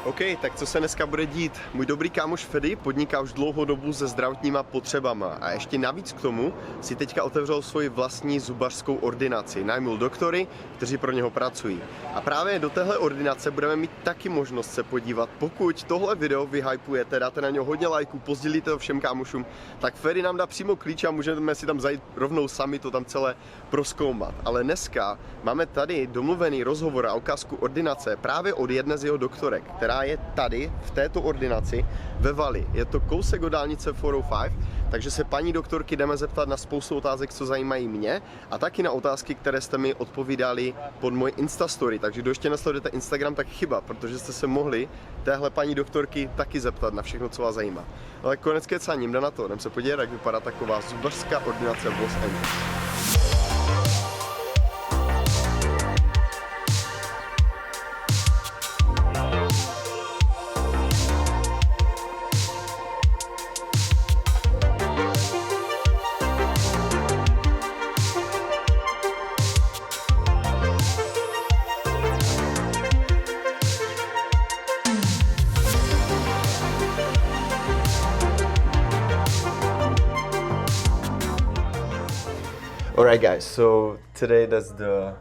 OK, tak co se dneska bude dít? Můj dobrý kámoš Fedy podniká už dlouhou dobu se zdravotníma potřebama a ještě navíc k tomu si teďka otevřel svoji vlastní zubařskou ordinaci. Najmul doktory, kteří pro něho pracují. A právě do téhle ordinace budeme mít taky možnost se podívat. Pokud tohle video vyhypujete, dáte na něho hodně lajků, pozdílíte to všem kámošům, tak Fedy nám dá přímo klíč a můžeme si tam zajít rovnou sami to tam celé prozkoumat. Ale dneska máme tady domluvený rozhovor a ukázku ordinace právě od jedné z jeho doktorek, která je tady v této ordinaci ve Vali. Je to kousek od dálnice 405, takže se paní doktorky jdeme zeptat na spoustu otázek, co zajímají mě, a taky na otázky, které jste mi odpovídali pod můj Instastory. Takže kdo ještě nesledujete Instagram, tak chyba, protože jste se mohli téhle paní doktorky taky zeptat na všechno, co vás zajímá. Ale konec kecaním, jde na to, jdem se podívat, jak vypadá taková zubařská ordinace v Los Angeles. Alright guys, so today that's the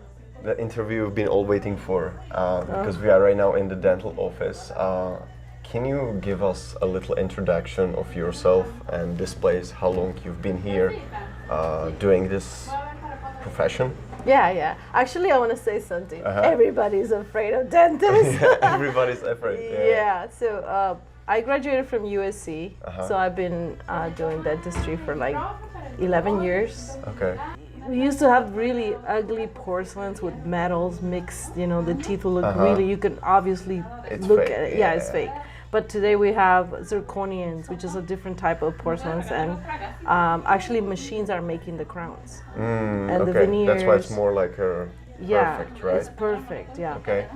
interview you've been all waiting for, because we are right now in the dental office. Can you give us a little introduction of yourself and this place, how long you've been here doing this profession? Yeah. Actually, I want to say something. Everybody's afraid of dentists. Everybody's afraid. Yeah. So I graduated from USC, so I've been doing dentistry for like 11 years. Okay. We used to have really ugly porcelains with metals mixed, you know, the teeth will look really, you can obviously look fake. at it. Yeah, it's fake. But today we have zirconians, which is a different type of porcelains, and actually machines are making the crowns. And the veneers. That's why it's more like a perfect, right? It's perfect, yeah. Okay.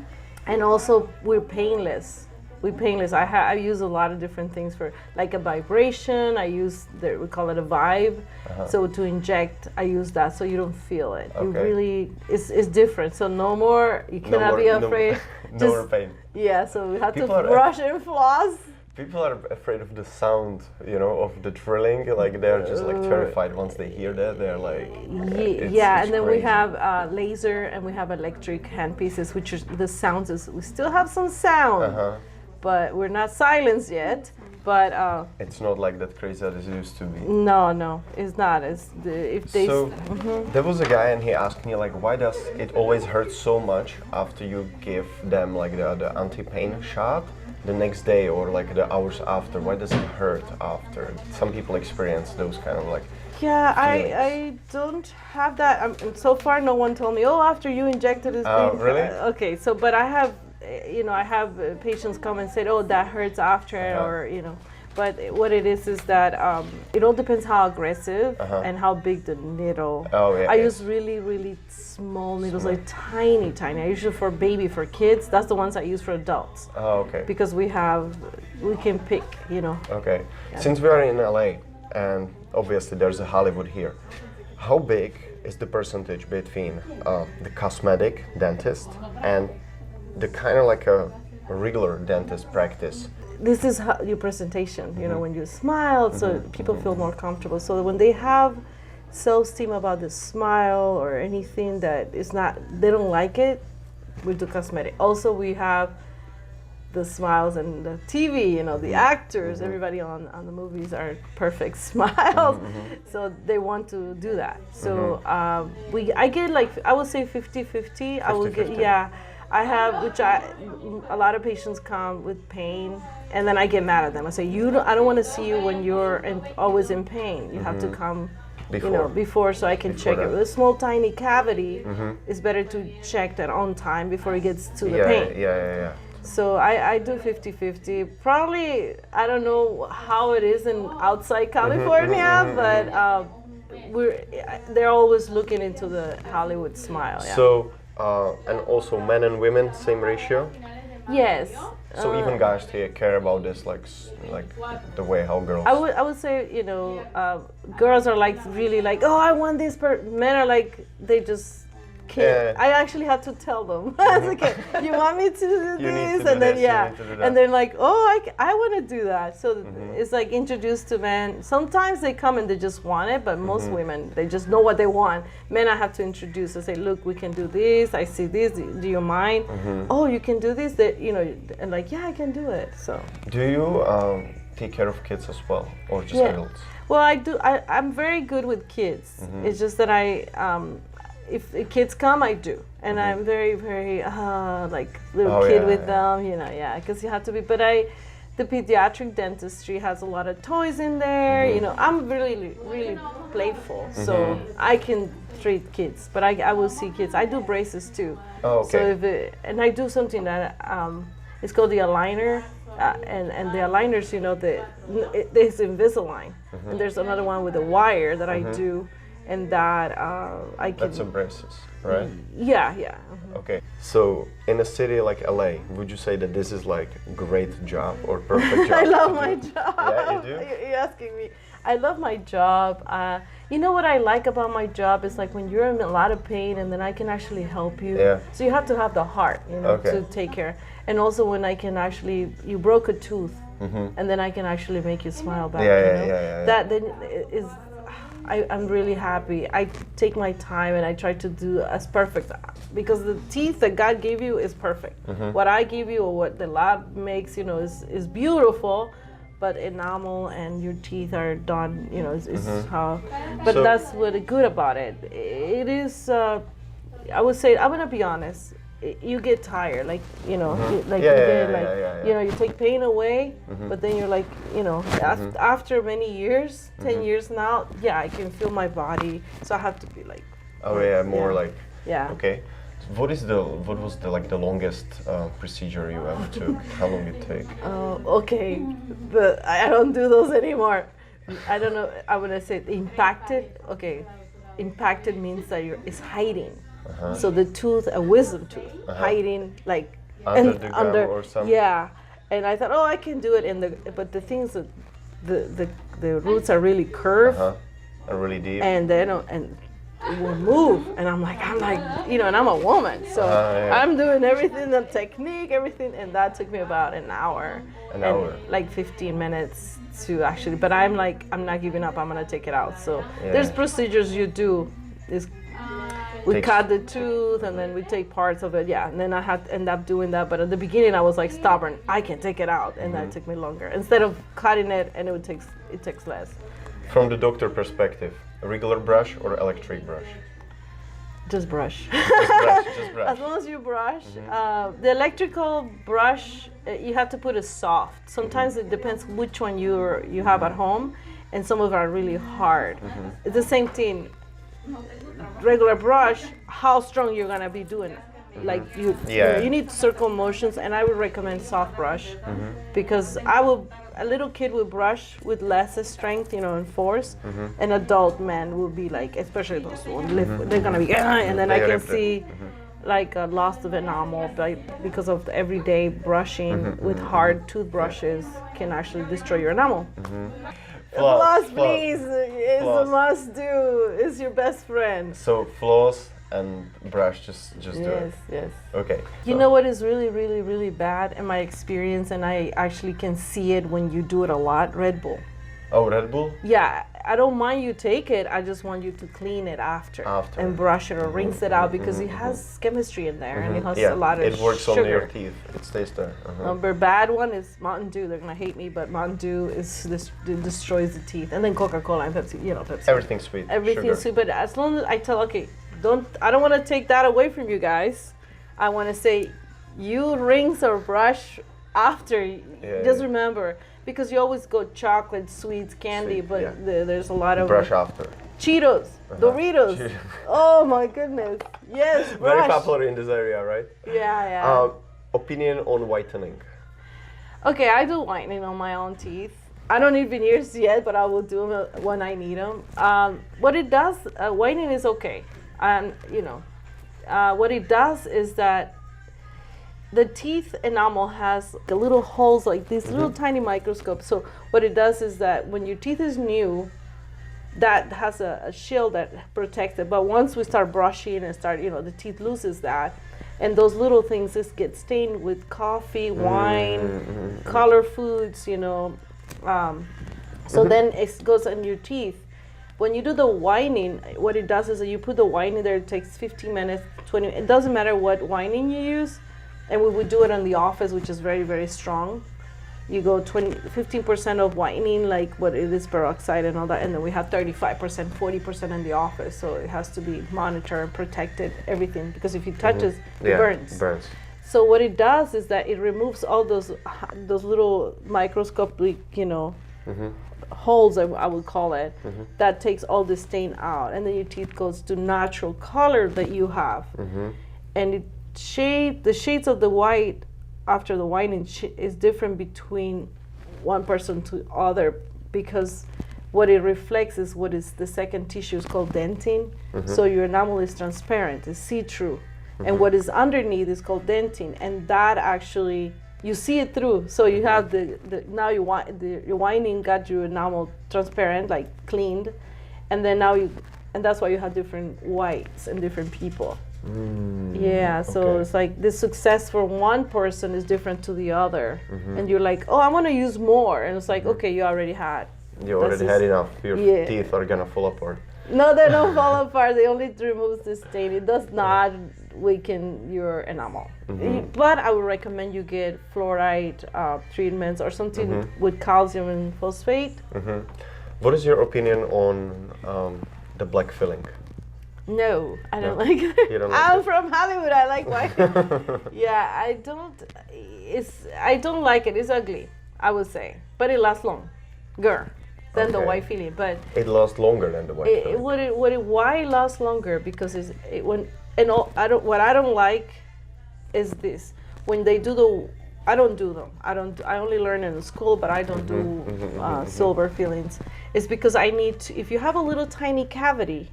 And also we're painless. I use a lot of different things for, like a vibration. I use we call it a vibe. So to inject, I use that so you don't feel it. You really, it's different. So no more. You cannot be afraid. No more pain. Yeah. So we have to brush and floss. People are afraid of the sound, you know, of the drilling. Like they're just like terrified once they hear that. They're like, and then crazy. we have laser and we have electric handpieces, which is the sounds. We still have some sound. But we're not silenced yet. But it's not like that crazy as it used to be. No, it's not. There was a guy and he asked me like, why does it always hurt so much after you give them like the anti-pain shot the next day or like the hours after? Why does it hurt after? Some people experience those kind of like. Yeah, I don't have that. So far, no one told me. Oh, after you injected this. Really? Okay, so but I have. You know, I have patients come and say, "Oh, that hurts after," or you know. But what it is that it all depends how aggressive and how big the needle. I use really small needles, like tiny. I usually for kids. That's the ones I use for adults. Because we can pick, you know. Okay. Yeah. Since we are in LA and obviously there's a Hollywood here, how big is the percentage between the cosmetic dentist and the kind of like a regular dentist practice? This is your presentation, you know, when you smile, so people feel more comfortable. So when they have self-esteem about the smile or anything that is not, they don't like it, we do cosmetic. Also, we have the smiles and the TV, you know, the actors, everybody on the movies are perfect smiles. So they want to do that. So I get like, I would say 50-50. I will get, I have, a lot of patients come with pain, and then I get mad at them. I say, I don't want to see you when you're always in pain. You have to come, before, so I can check it. With a small, tiny cavity, it's better to check that on time before it gets to the pain. Yeah. So I do 50-50. Probably, I don't know how it is in outside California, but they're always looking into the Hollywood smile. Yeah. So. And also men and women, same ratio? Yes. So even guys care about this, like the way how girls. I would say, you know, girls are like really like, oh, I want this. Men are like, they just kid. I actually had to tell them. I was like, okay, you want me to do this? And then and they're like, oh, I want to do that. So it's like introduced to men. Sometimes they come and they just want it, but most women, they just know what they want. Men, I have to introduce. I say, look, we can do this. I see this. Do you mind? Oh, you can do this. That, you know, and like, yeah, I can do it. So. Do you take care of kids as well, or just adults? Well, I do. I'm very good with kids. It's just that if the kids come, I do, and I'm very, very like little kid with them, you know, because you have to be. But the pediatric dentistry has a lot of toys in there. You know, I'm really, really playful, so I can treat kids. But I will see kids. I do braces too. Oh, okay. So and I do something that it's called the aligner. And the aligners, you know, there's Invisalign, and there's another one with a wire that I do, and that I can. That's some braces, right? Yeah. Okay. So in a city like LA, would you say that this is like a great job or perfect job? I love my job. Yeah, you do? You're asking me. I love my job. You know what I like about my job is like when you're in a lot of pain, and then I can actually help you. Yeah. So you have to have the heart, you know, to take care. And also when I can actually, you broke a tooth, and then I can actually make you smile back. Yeah. That then is, I'm really happy. I take my time and I try to do as perfect, because the teeth that God gave you is perfect. What I give you or what the lab makes, you know, is beautiful. But enamel and your teeth are done, you know, is how. But so, that's what is good about it. It is. I would say, I'm gonna be honest. You get tired, like you know, you know, you take pain away, but then you're like, you know, after many years, 10 years now, I can feel my body, so I have to be like. Oh more like. Yeah. Okay. What was the longest procedure you ever took? How long did it take? Okay, but I don't do those anymore. I don't know. I want to say impacted. Okay, impacted means that it's hiding. So the tooth, a wisdom tooth, hiding like under or something. Yeah, and I thought, I can do it. But the things that the roots are really curved, are really deep, and they don't it will move, and I'm like, you know, and I'm a woman, so I'm doing everything, the technique, everything, and that took me about an hour. Like 15 minutes to actually, but I'm like, I'm not giving up, I'm gonna take it out. So there's procedures you do, we cut the tooth, and then we take parts of it, and then I had to end up doing that, but at the beginning I was like stubborn, I can take it out, and that took me longer. Instead of cutting it, and it takes less. From the doctor perspective, a regular brush or electric brush? Just brush. Just brush. As long as you brush. The electrical brush, you have to put it soft. Sometimes it depends which one you have at home, and some of them are really hard. It's the same thing. Regular brush, how strong you're gonna be doing it. Like you need circle motions, and I would recommend soft brush, because a little kid will brush with less strength, you know, and force. An adult man will be like, especially those ones, they're gonna be, and then I can see like a loss of enamel because of the everyday brushing with hard toothbrushes can actually destroy your enamel. Floss, please, is a must do. It's your best friend. So floss and brush, just do it. Yes. Okay. You know what is really, really, really bad in my experience, and I actually can see it when you do it a lot? Red Bull. Oh, Red Bull? Yeah, I don't mind you take it. I just want you to clean it after. And brush it or rinse it out, because it has chemistry in there, and it has a lot of sugar. It works on your teeth. It stays there. Number bad one is Mountain Dew. They're gonna hate me, but Mountain Dew destroys the teeth. And then Coca-Cola and Pepsi. You know, Pepsi. Everything's sweet. Everything's sweet. But as long as I tell, I don't want to take that away from you guys. I want to say, you rinse or brush after. Just remember, because you always go chocolate, sweets, candy, but there's a lot of brush after. Cheetos, Doritos. Oh my goodness! Yes, brush. Very popular in this area, right? Yeah. Opinion on whitening. Okay, I do whitening on my own teeth. I don't need veneers yet, but I will do them when I need them. What it does, whitening is okay. And you know, what it does is that the teeth enamel has the little holes like these little tiny microscopes. So what it does is that when your teeth is new, that has a shield that protects it. But once we start brushing and start, the teeth loses that, and those little things just get stained with coffee, wine, color foods, so then it goes in your teeth. When you do the whitening, what it does is that you put the whitening there. It takes 15 minutes, 20. It doesn't matter what whitening you use, and we would do it in the office, which is very, very strong. You go 15% of whitening, like what it is peroxide and all that, and then we have 35%, 40% in the office. So it has to be monitored, protected, everything, because if it touches, it burns. So what it does is that it removes all those little microscopic, holes, I would call it, that takes all the stain out, and then your teeth goes to natural color that you have, and the shades of the white after the whitening is different between one person to other, because what it reflects is what is the second tissue is called dentin. So your enamel is transparent, it's see-through, and what is underneath is called dentin, and that actually you see it through. So you have your whitening got your enamel transparent, like cleaned, and then and that's why you have different whites in different people. So it's like the success for one person is different to the other, and you're like, oh, I want to use more, and it's like, okay, you already had. You already had enough. Your teeth are gonna fall apart. No, they don't fall apart. They only removes the stain. It does not weaken your enamel. But I would recommend you get fluoride treatments or something with calcium and phosphate. What is your opinion on the black filling? No, I don't like it. You don't like I'm from Hollywood. I like white. Yeah, I don't like it. It's ugly, I would say, but it lasts longer than the white filling. But it lasts longer than the white filling. Why it lasts longer? Because what I don't like is this. When they do I don't do them. I only learn in school, but I don't do silver fillings. It's because I need to. If you have a little tiny cavity,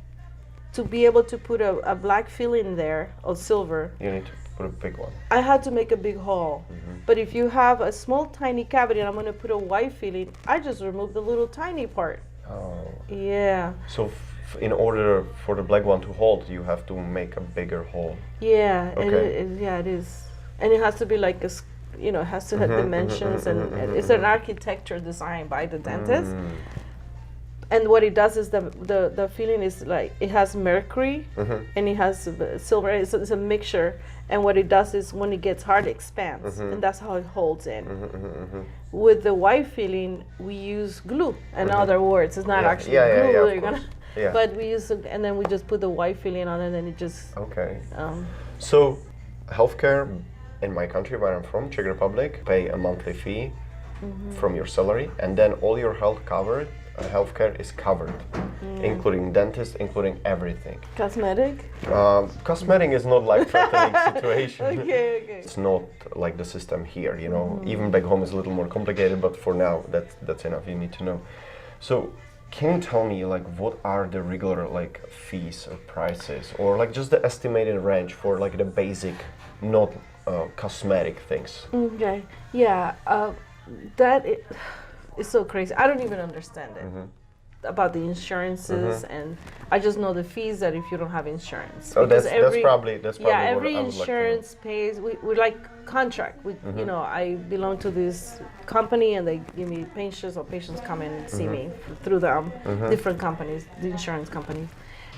to be able to put a black filling there or silver, you need to put a big one. I had to make a big hole. But if you have a small tiny cavity and I'm going to put a white filling, I just remove the little tiny part. Oh. Yeah. So in order for the black one to hold, you have to make a bigger hole. Yeah. Okay. And it is. And it has to be like it has to have dimensions, and it's an architecture designed by the dentist. And what it does is the filling is like, it has mercury and it has silver. It's a mixture. And what it does is when it gets hard, it expands. And that's how it holds in. With the white filling, we use glue. In other words, it's not actually glue. But we use it, and then we just put the white filling on it, and it just... Okay. So healthcare in my country, where I'm from, Czech Republic, pay a monthly fee from your salary, and then all your healthcare is covered, including dentist, including everything. Cosmetic? Cosmetic is not life-threatening situation. Okay. It's not like the system here, Even back home is a little more complicated, but for now, that's enough. You need to know. So, can you tell me, what are the regular, fees or prices, or just the estimated range for, the basic, not cosmetic things? Okay. Yeah. It's so crazy. I don't even understand it about the insurances, and I just know the fees that if you don't have insurance. Oh, that's probably every what I would insurance pays. We like contract. I belong to this company, and they give me patients, or patients come in and see me through them. Different companies, the insurance companies.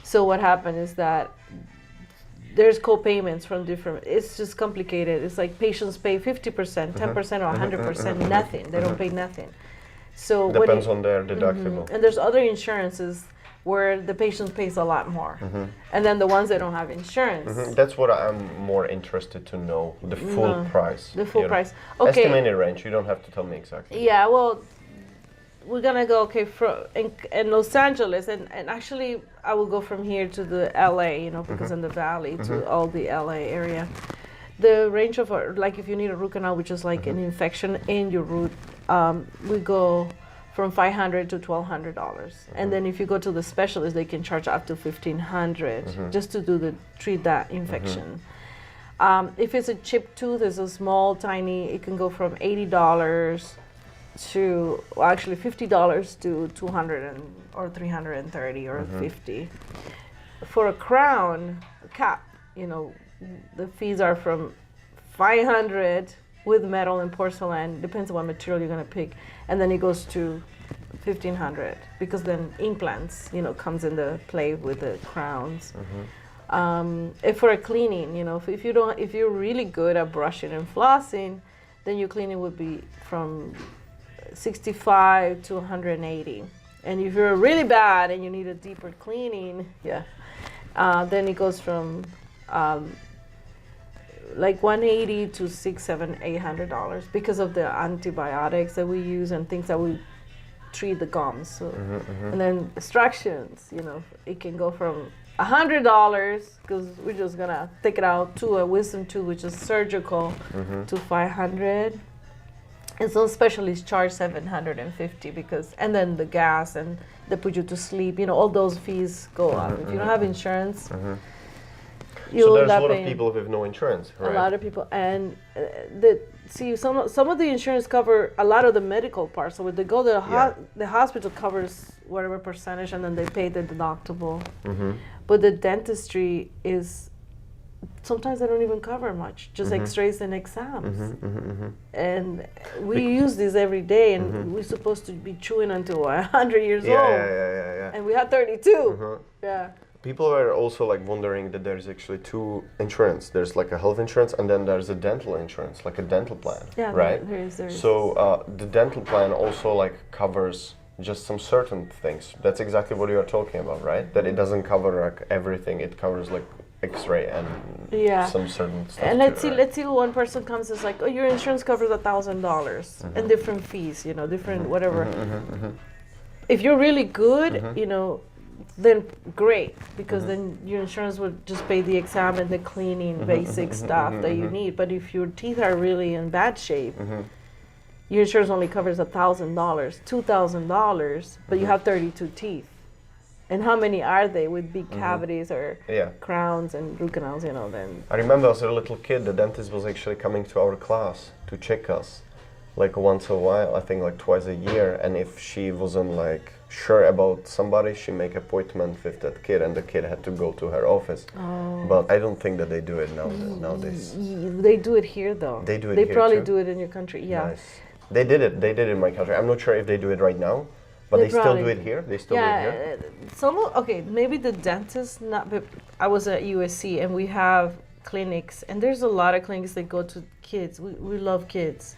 So what happened is that there's co-payments from different. It's just complicated. It's like patients pay 50%, 10%, or 100%. Nothing. They don't pay nothing. So depends on their deductible. And there's other insurances where the patient pays a lot more, and then the ones that don't have insurance. That's what I'm more interested to know, the full price. The full price. Okay. Estimated range. You don't have to tell me exactly. Yeah. Well, we're gonna go in Los Angeles, and actually I will go from here to the LA, because in the valley to all the LA area. The range of if you need a root canal, which is like an infection in your root, we go from $500 to $1,200, and then if you go to the specialist, they can charge up to $1,500 just to treat that infection. If it's a chipped tooth, it's a small, tiny. It can go from $80 to, well, actually $50 to 200 or 330 or 50. For a crown, a cap, you know, the fees are from 500 with metal and porcelain, depends on what material you're gonna pick, and then it goes to 1,500 because then implants, you know, comes into play with the crowns. If for a cleaning, you know, if you're really good at brushing and flossing, then your cleaning would be from 65 to 180. And if you're really bad and you need a deeper cleaning, then it goes from like 180 to $600-800 because of the antibiotics that we use and things that we treat the gums. So, and then extractions, you know, it can go from $100 because we're just gonna take it out to a wisdom tooth, which is surgical, to 500. And some specialists charge 750 because, and then the gas and they put you to sleep. You know, all those fees go up. If you don't have insurance, so there's a lot of people with no insurance, right? A lot of people, and some of the insurance cover a lot of the medical parts. So when they go to the hospital covers whatever percentage, and then they pay the deductible. But the dentistry is sometimes they don't even cover much, just X-rays and exams. And we use this every day, and we're supposed to be chewing until 100 years old. And we had 32. People are also like wondering that there's actually two insurance. There's like a health insurance, and then there's a dental insurance, like a dental plan, right? There is. So the dental plan also like covers just some certain things. That's exactly what you're talking about, right? That it doesn't cover like everything. It covers like X-ray and some certain stuff. And let's see, one person comes and is like, oh, your insurance covers $1,000 and different fees, you know, different whatever. If you're really good, you know, then great, because then your insurance would just pay the exam and the cleaning, basic stuff that you need. But if your teeth are really in bad shape, your insurance only covers $1,000, $2,000, but you have 32 teeth. And how many are they with big cavities or crowns and root canals, you know, then... I remember as a little kid, the dentist was actually coming to our class to check us, like once a while, I think like twice a year, and if she wasn't like sure about somebody, she make appointment with that kid, and the kid had to go to her office. But I don't think that they do it nowadays. They do it here though. They do it here too? They probably do it in your country, Nice. They did it in my country. I'm not sure if they do it right now. But they still do it here? They still do it here? Maybe the dentists, not, but I was at USC and we have clinics, and there's a lot of clinics that go to kids. We love kids.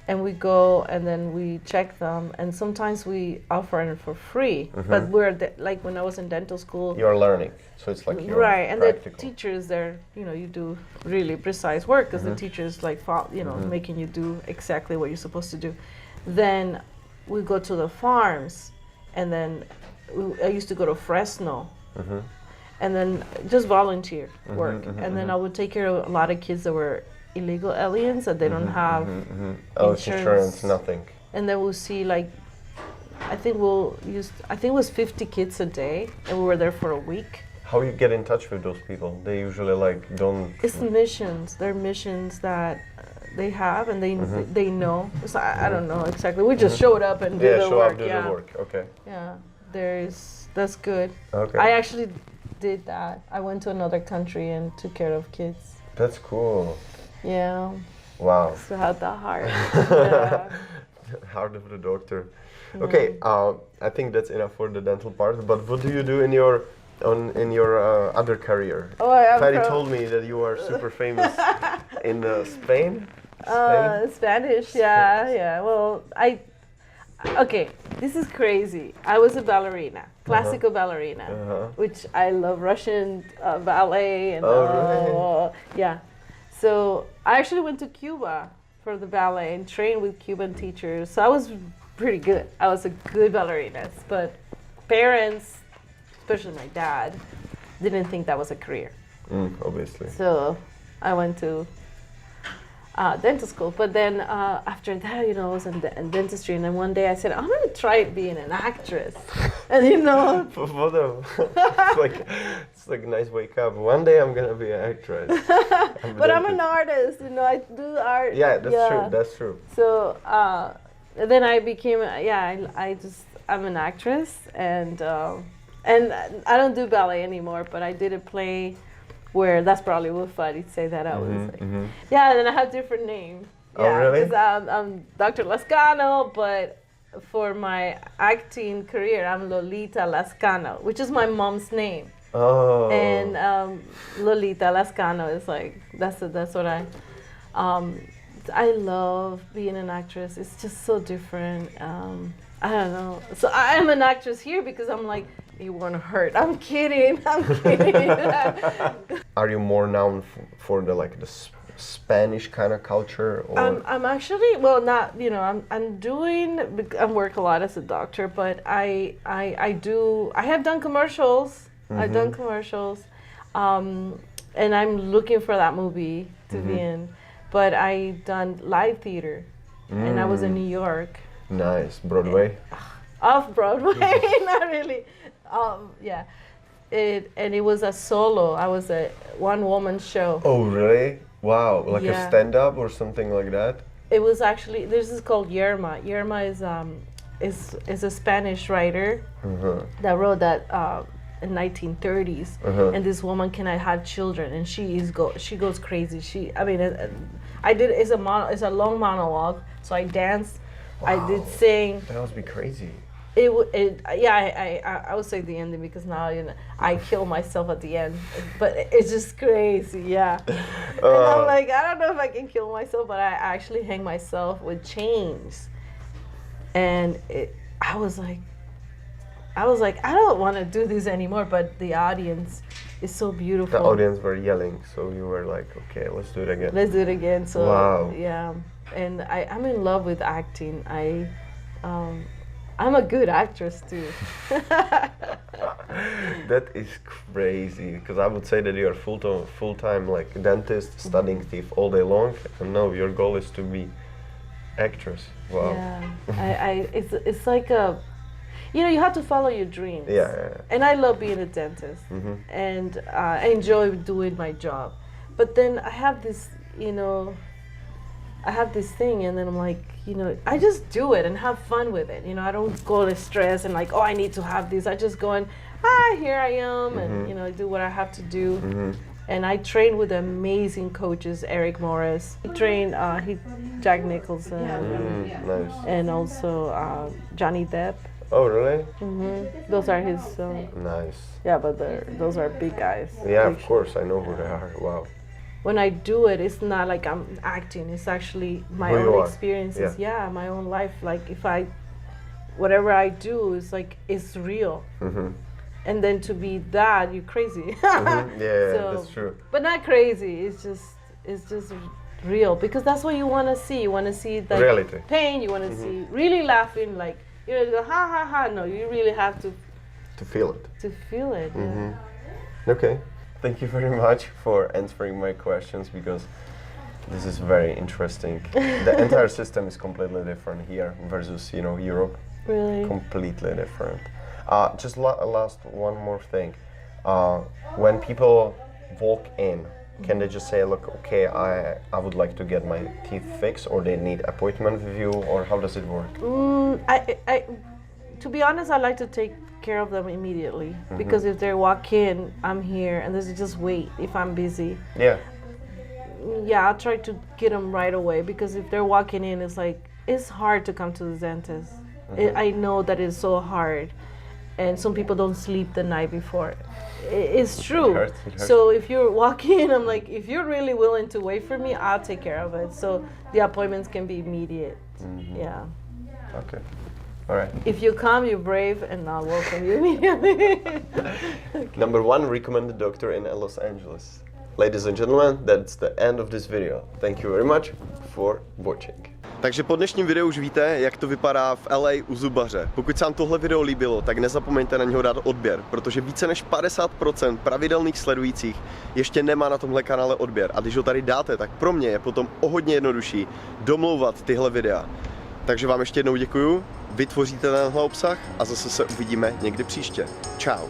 And we go and then we check them, and sometimes we offer it for free. But like when I was in dental school. You're learning, so it's like you're and practical. The teachers there, you know, you do really precise work because the teachers like, you know, making you do exactly what you're supposed to do. Then we go to the farms, and then I used to go to Fresno, and then just volunteer work, and then I would take care of a lot of kids that were illegal aliens that they don't have insurance, nothing. And then we'll see like, I think it was 50 kids a day, and we were there for a week. How you get in touch with those people? They usually like don't. It's missions. They're missions that they have, and they know. So I don't know exactly. We just showed up and do the work. The work. Okay. Yeah, that's good. Okay. I actually did that. I went to another country and took care of kids. That's cool. Yeah. Wow. So had that heart. Heart of the doctor. Okay. I think that's enough for the dental part. But what do you do in your other career? Tady told me that you are super famous in Spain. Spanish, yeah. Well, this is crazy. I was a ballerina, classical ballerina, which I love, Russian ballet and yeah. So I actually went to Cuba for the ballet and trained with Cuban teachers. So I was pretty good. I was a good ballerina, but parents, especially my dad, didn't think that was a career. Obviously. So I went to dental school, but then after that, you know, I was in dentistry, and then one day I said, I'm gonna try being an actress, and you know, it's like a nice wake up. One day I'm gonna be an actress. But I'm an artist, you know, I do art. Yeah, that's true. That's true. So then I became, I'm an actress, and I don't do ballet anymore, but I did a play where, that's probably what Fadi say that I was like, yeah, and then I have different names. Oh, really? Because I'm Dr. Lascano, but for my acting career, I'm Lolita Lascano, which is my mom's name. Oh. And Lolita Lascano is like, that's what I love being an actress. It's just so different. I don't know. So I am an actress here because I'm like, you won't hurt. I'm kidding. Are you more known for the Spanish kind of culture? Or? I'm actually, well, not, I'm work a lot as a doctor, but I have done commercials. I've done commercials, and I'm looking for that movie to be in. But I done live theater, and I was in New York. Nice. Broadway? Off Broadway, not really. Yeah. It was a solo. I was a one-woman show. Oh, really? Wow, like a stand-up or something like that? It was actually, this is called Yerma. Yerma is a Spanish writer that wrote that in 1930s. And this woman cannot have children, and she goes crazy. It's a long monologue. So I danced, wow. I did sing. That must be crazy. I would say the ending because now I kill myself at the end, but it's just crazy, yeah. And I'm like, I don't know if I can kill myself, but I actually hang myself with chains, and I was like, I don't want to do this anymore. But the audience is so beautiful. The audience were yelling, so you were like, okay, let's do it again. Let's do it again. So wow. Yeah, and I'm in love with acting. I'm a good actress too. That is crazy, because I would say that you're full-time like dentist, studying thief all day long, and now your goal is to be actress. Wow. Yeah, it's like you have to follow your dreams. Yeah. And I love being a dentist, and I enjoy doing my job. But then I have this, thing, and then I'm like, I just do it and have fun with it. I don't go to stress and like, oh, I need to have this. I just go and, here I am, and I do what I have to do. And I train with amazing coaches, Eric Morris. He trained Jack Nicholson, nice. And also Johnny Depp. Oh, really? Those are his. Nice. Yeah, but those are big guys. Yeah, of course, I know who they are. Wow. When I do it, it's not like I'm acting. It's actually my own experiences. Yeah, my own life. Like whatever I do is like, it's real. And then to be that, you're crazy. Yeah, that's true. But not crazy. It's just real, because that's what you want to see. You want to see the reality, pain. You want to see really laughing, like go ha ha ha. No, you really have to feel it. To feel it. Yeah. Okay. Thank you very much for answering my questions, because this is very interesting. The entire system is completely different here versus Europe. Really? Completely different. Just last one more thing. When people walk in, can they just say, look, okay, I would like to get my teeth fixed, or they need appointment with you, or how does it work? To be honest, I like to take care of them immediately, because if they walk in, I'm here, and they just wait if I'm busy. Yeah, I'll try to get them right away, because if they're walking in, it's hard to come to the dentist. I know that it's so hard, and some people don't sleep the night before. It's true. It hurts. So if you're walking in, I'm like, if you're really willing to wait for me, I'll take care of it. So the appointments can be immediate. Yeah. Okay. All right. If you come, you're brave, and I'll welcome you immediately. Okay. Number 1 recommended doctor in Los Angeles. Ladies and gentlemen, that's the end of this video. Thank you very much for watching. Takže po dnešním videu už víte, jak to vypadá v LA u zubaře. Pokud se vám tohle video líbilo, tak nezapomeňte na něho dát odběr, protože více než 50% pravidelných sledujících ještě nemá na tomhle kanále odběr. A když ho tady dáte, tak pro mě je potom o hodně jednodušší domlouvat tyhle videa. Takže vám ještě jednou děkuju, vytvoříte tenhle obsah a zase se uvidíme někdy příště. Čau.